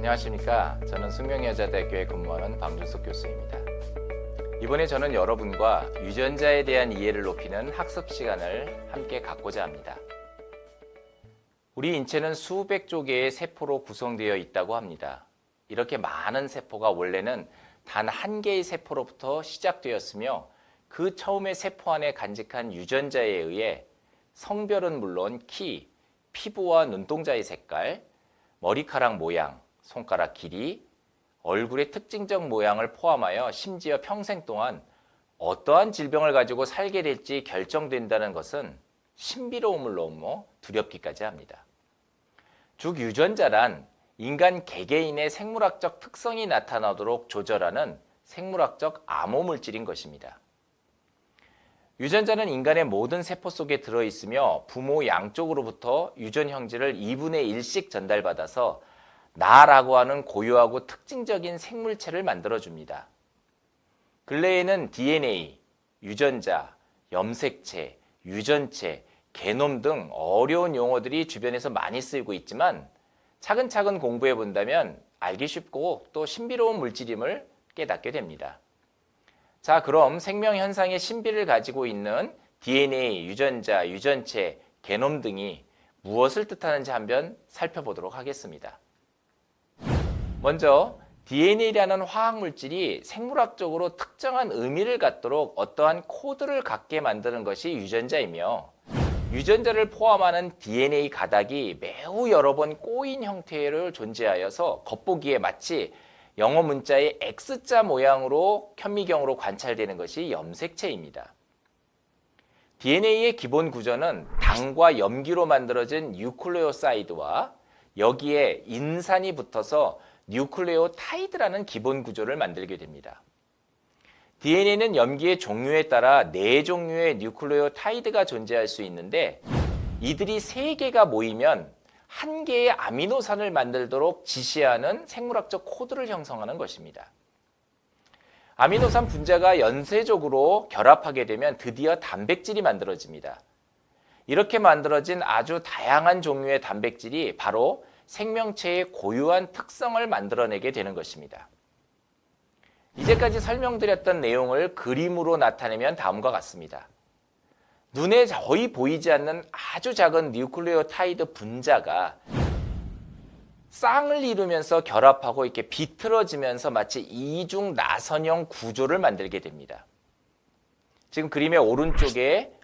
안녕하십니까. 저는 숙명여자대학교에 근무하는 박준석 교수입니다. 이번에 저는 여러분과 유전자에 대한 이해를 높이는 학습 시간을 함께 갖고자 합니다. 우리 인체는 수백조 개의 세포로 구성되어 있다고 합니다. 이렇게 많은 세포가 원래는 단 한 개의 세포로부터 시작되었으며 그 처음의 세포 안에 간직한 유전자에 의해 성별은 물론 키, 피부와 눈동자의 색깔, 머리카락 모양, 손가락 길이, 얼굴의 특징적 모양을 포함하여 심지어 평생 동안 어떠한 질병을 가지고 살게 될지 결정된다는 것은 신비로움을 넘어 두렵기까지 합니다. 즉 유전자란 인간 개개인의 생물학적 특성이 나타나도록 조절하는 생물학적 암호물질인 것입니다. 유전자는 인간의 모든 세포 속에 들어있으며 부모 양쪽으로부터 유전 형질을 2분의 1씩 전달받아서 나라고 하는 고유하고 특징적인 생물체를 만들어줍니다. 근래에는 DNA, 유전자, 염색체, 유전체, 게놈 등 어려운 용어들이 주변에서 많이 쓰이고 있지만 차근차근 공부해 본다면 알기 쉽고 또 신비로운 물질임을 깨닫게 됩니다. 자, 그럼 생명 현상의 신비를 가지고 있는 DNA, 유전자, 유전체, 게놈 등이 무엇을 뜻하는지 한번 살펴보도록 하겠습니다. 먼저 DNA라는 화학물질이 생물학적으로 특정한 의미를 갖도록 어떠한 코드를 갖게 만드는 것이 유전자이며 유전자를 포함하는 DNA 가닥이 매우 여러 번 꼬인 형태로 존재하여서 겉보기에 마치 영어 문자의 X자 모양으로 현미경으로 관찰되는 것이 염색체입니다. DNA의 기본 구조는 당과 염기로 만들어진 뉴클레오사이드와 여기에 인산이 붙어서 뉴클레오타이드라는 기본 구조를 만들게 됩니다. DNA는 염기의 종류에 따라 4종류의 뉴클레오타이드가 존재할 수 있는데 이들이 3개가 모이면 한 개의 아미노산을 만들도록 지시하는 생물학적 코드를 형성하는 것입니다. 아미노산 분자가 연쇄적으로 결합하게 되면 드디어 단백질이 만들어집니다. 이렇게 만들어진 아주 다양한 종류의 단백질이 바로 생명체의 고유한 특성을 만들어내게 되는 것입니다. 이제까지 설명드렸던 내용을 그림으로 나타내면 다음과 같습니다. 눈에 거의 보이지 않는 아주 작은 뉴클레오타이드 분자가 쌍을 이루면서 결합하고 이렇게 비틀어지면서 마치 이중 나선형 구조를 만들게 됩니다. 지금 그림의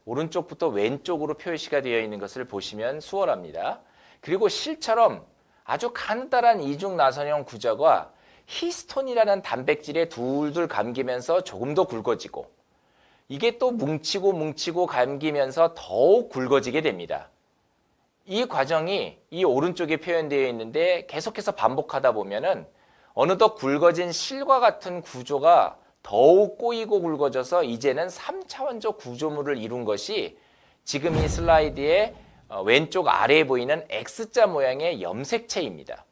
오른쪽부터 왼쪽으로 표시가 되어 있는 것을 보시면 수월합니다. 그리고 실처럼 아주 간단한 이중 나선형 구조가 히스톤이라는 단백질에 둘둘 감기면서 조금 더 굵어지고 이게 또 뭉치고 감기면서 더욱 굵어지게 됩니다. 이 과정이 이 오른쪽에 표현되어 있는데 계속해서 반복하다 보면은 어느덧 굵어진 실과 같은 구조가 더욱 꼬이고 굵어져서 이제는 3차원적 구조물을 이룬 것이 지금 이 슬라이드의 왼쪽 아래에 보이는 X자 모양의 염색체입니다.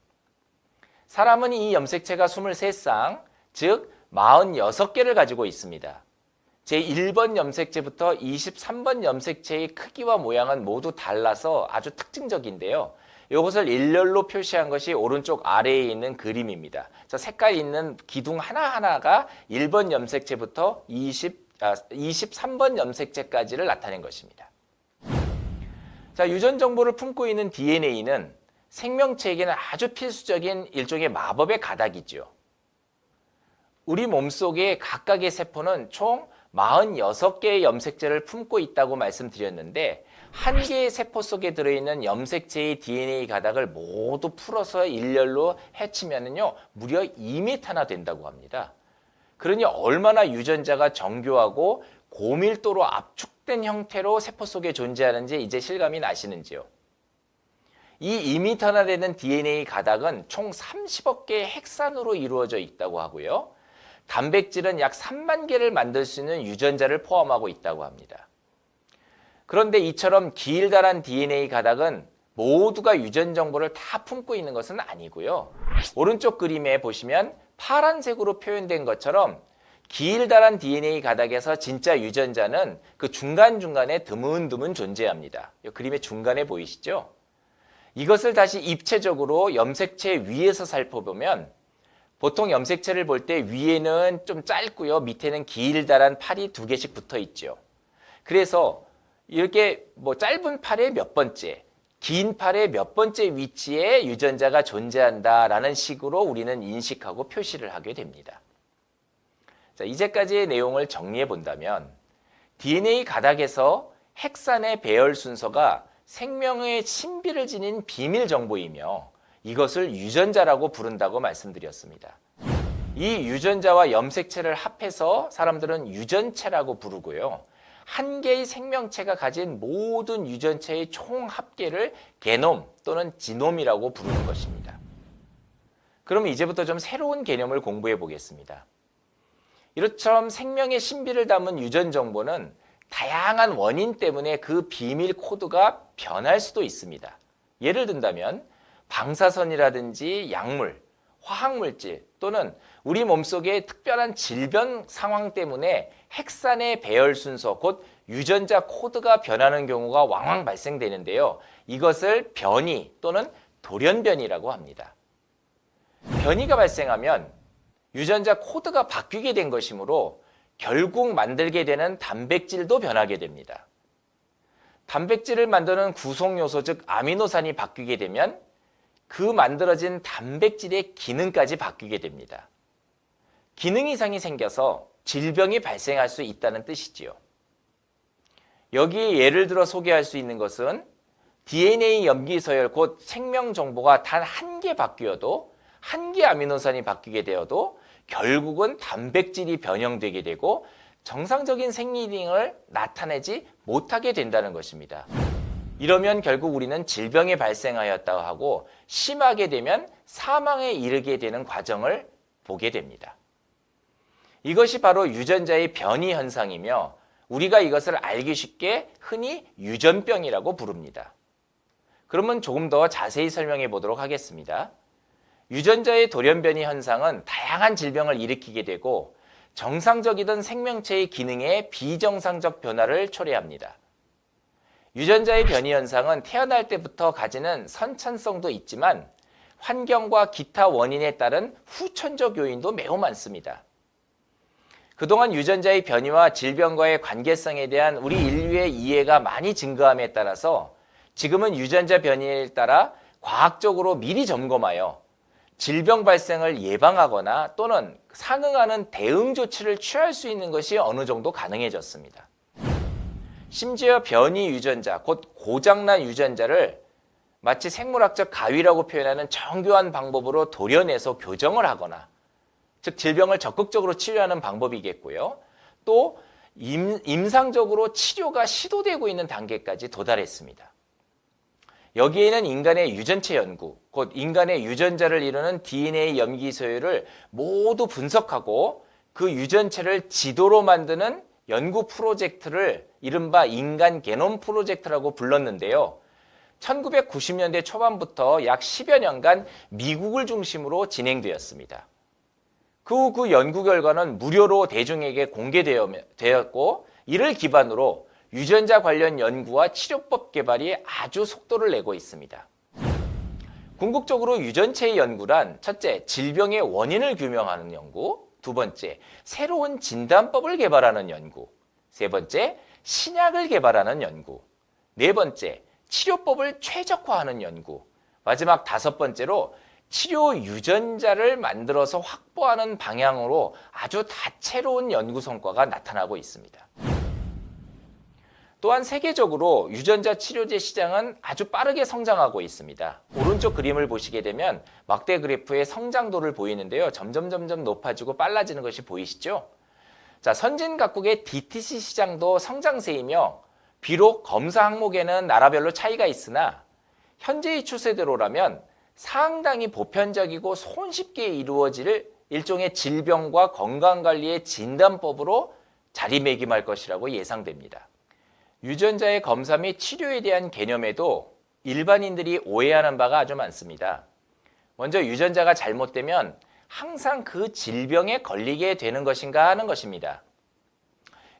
사람은 이 염색체가 23쌍, 즉 46개를 가지고 있습니다. 제1번 염색체부터 23번 염색체의 크기와 모양은 모두 달라서 아주 특징적인데요. 이것을 일렬로 표시한 것이 오른쪽 아래에 있는 그림입니다. 색깔 있는 기둥 하나하나가 1번 염색체부터 23번 염색체까지를 나타낸 것입니다. 자, 유전 정보를 품고 있는 DNA는 생명체에게는 아주 필수적인 일종의 마법의 가닥이죠. 우리 몸속에 각각의 세포는 총 46개의 염색체를 품고 있다고 말씀드렸는데 한 개의 세포 속에 들어있는 염색체의 DNA 가닥을 모두 풀어서 일렬로 해치면은요 무려 2m나 된다고 합니다. 그러니 얼마나 유전자가 정교하고 고밀도로 압축된 형태로 세포 속에 존재하는지 이제 실감이 나시는지요? 이 2m나 되는 DNA 가닥은 총 30억 개의 핵산으로 이루어져 있다고 하고요. 단백질은 약 3만 개를 만들 수 있는 유전자를 포함하고 있다고 합니다. 그런데 이처럼 길다란 DNA 가닥은 모두가 유전 정보를 다 품고 있는 것은 아니고요. 오른쪽 그림에 보시면 파란색으로 표현된 것처럼 길다란 DNA 가닥에서 진짜 유전자는 그 중간중간에 드문드문 존재합니다. 이 그림의 중간에 보이시죠? 이것을 다시 입체적으로 염색체 위에서 살펴보면 보통 염색체를 볼 때 위에는 좀 짧고요. 밑에는 길다란 팔이 두 개씩 붙어 있죠. 그래서 이렇게 짧은 팔의 몇 번째, 긴 팔의 몇 번째 위치에 유전자가 존재한다라는 식으로 우리는 인식하고 표시를 하게 됩니다. 자, 이제까지의 내용을 정리해 본다면 DNA 가닥에서 핵산의 배열 순서가 생명의 신비를 지닌 비밀 정보이며 이것을 유전자라고 부른다고 말씀드렸습니다. 이 유전자와 염색체를 합해서 사람들은 유전체라고 부르고요. 한 개의 생명체가 가진 모든 유전체의 총 합계를 게놈 또는 지놈이라고 부르는 것입니다. 그럼 이제부터 좀 새로운 개념을 공부해 보겠습니다. 이처럼 생명의 신비를 담은 유전 정보는 다양한 원인 때문에 그 비밀 코드가 변할 수도 있습니다. 예를 든다면 방사선이라든지 약물, 화학물질 또는 우리 몸속의 특별한 질병 상황 때문에 핵산의 배열 순서, 곧 유전자 코드가 변하는 경우가 왕왕 발생되는데요. 이것을 변이 또는 돌연변이라고 합니다. 변이가 발생하면 유전자 코드가 바뀌게 된 것이므로 결국 만들게 되는 단백질도 변하게 됩니다. 단백질을 만드는 구성요소, 즉 아미노산이 바뀌게 되면 그 만들어진 단백질의 기능까지 바뀌게 됩니다. 기능 이상이 생겨서 질병이 발생할 수 있다는 뜻이지요. 여기에 예를 들어 소개할 수 있는 것은 DNA 염기서열, 곧 생명 정보가 단 한 개 바뀌어도, 한 개 아미노산이 바뀌게 되어도 결국은 단백질이 변형되게 되고 정상적인 생리능을 나타내지 못하게 된다는 것입니다. 이러면 결국 우리는 질병이 발생하였다고 하고 심하게 되면 사망에 이르게 되는 과정을 보게 됩니다. 이것이 바로 유전자의 변이 현상이며 우리가 이것을 알기 쉽게 흔히 유전병이라고 부릅니다. 그러면 조금 더 자세히 설명해 보도록 하겠습니다. 유전자의 돌연변이 현상은 다양한 질병을 일으키게 되고 정상적이던 생명체의 기능에 비정상적 변화를 초래합니다. 유전자의 변이 현상은 태어날 때부터 가지는 선천성도 있지만 환경과 기타 원인에 따른 후천적 요인도 매우 많습니다. 그동안 유전자의 변이와 질병과의 관계성에 대한 우리 인류의 이해가 많이 증가함에 따라서 지금은 유전자 변이에 따라 과학적으로 미리 점검하여 질병 발생을 예방하거나 또는 상응하는 대응 조치를 취할 수 있는 것이 어느 정도 가능해졌습니다. 심지어 변이 유전자, 곧 고장난 유전자를 마치 생물학적 가위라고 표현하는 정교한 방법으로 도려내서 교정을 하거나, 즉 질병을 적극적으로 치료하는 방법이겠고요. 또 임상적으로 치료가 시도되고 있는 단계까지 도달했습니다. 여기에는 인간의 유전체 연구, 곧 인간의 유전자를 이루는 DNA 염기 소요를 모두 분석하고 그 유전체를 지도로 만드는 연구 프로젝트를 이른바 인간 게놈 프로젝트라고 불렀는데요. 1990년대 초반부터 약 10여 년간 미국을 중심으로 진행되었습니다. 그 후 그 연구 결과는 무료로 대중에게 공개되었고 이를 기반으로 유전자 관련 연구와 치료법 개발이 아주 속도를 내고 있습니다. 궁극적으로 유전체의 연구란 첫째, 질병의 원인을 규명하는 연구, 두 번째, 새로운 진단법을 개발하는 연구, 세 번째, 신약을 개발하는 연구, 네 번째, 치료법을 최적화하는 연구, 마지막 다섯 번째로 치료 유전자를 만들어서 확보하는 방향으로 아주 다채로운 연구 성과가 나타나고 있습니다. 또한 세계적으로 유전자 치료제 시장은 아주 빠르게 성장하고 있습니다. 오른쪽 그림을 보시게 되면 막대 그래프의 성장도를 보이는데요. 점점 높아지고 빨라지는 것이 보이시죠? 자, 선진 각국의 DTC 시장도 성장세이며 비록 검사 항목에는 나라별로 차이가 있으나 현재의 추세대로라면 상당히 보편적이고 손쉽게 이루어질 일종의 질병과 건강관리의 진단법으로 자리매김할 것이라고 예상됩니다. 유전자의 검사 및 치료에 대한 개념에도 일반인들이 오해하는 바가 아주 많습니다. 먼저 유전자가 잘못되면 항상 그 질병에 걸리게 되는 것인가 하는 것입니다.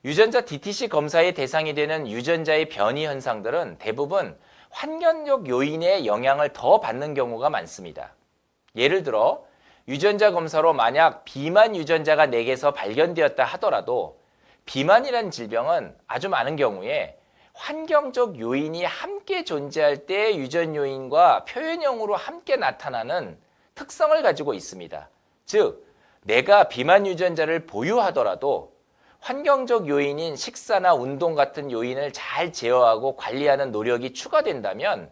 유전자 DTC 검사의 대상이 되는 유전자의 변이 현상들은 대부분 환경적 요인의 영향을 더 받는 경우가 많습니다. 예를 들어 유전자 검사로 만약 비만 유전자가 내게서 발견되었다 하더라도 비만이라는 질병은 아주 많은 경우에 환경적 요인이 함께 존재할 때 유전 요인과 표현형으로 함께 나타나는 특성을 가지고 있습니다. 즉, 내가 비만 유전자를 보유하더라도 환경적 요인인 식사나 운동 같은 요인을 잘 제어하고 관리하는 노력이 추가된다면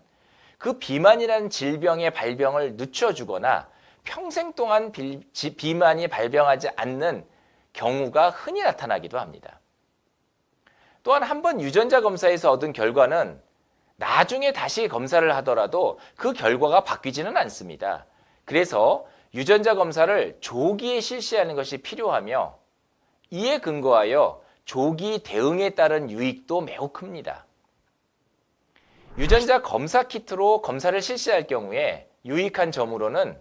그 비만이라는 질병의 발병을 늦춰주거나 평생 동안 비만이 발병하지 않는 경우가 흔히 나타나기도 합니다. 또한 한번 유전자 검사에서 얻은 결과는 나중에 다시 검사를 하더라도 그 결과가 바뀌지는 않습니다. 그래서 유전자 검사를 조기에 실시하는 것이 필요하며 이에 근거하여 조기 대응에 따른 유익도 매우 큽니다. 유전자 검사 키트로 검사를 실시할 경우에 유익한 점으로는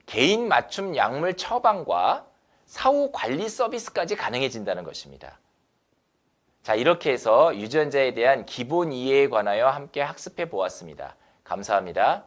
개인 맞춤 약물 처방과 사후 관리 서비스까지 가능해진다는 것입니다. 자, 이렇게 해서 유전자에 대한 기본 이해에 관하여 함께 학습해 보았습니다. 감사합니다.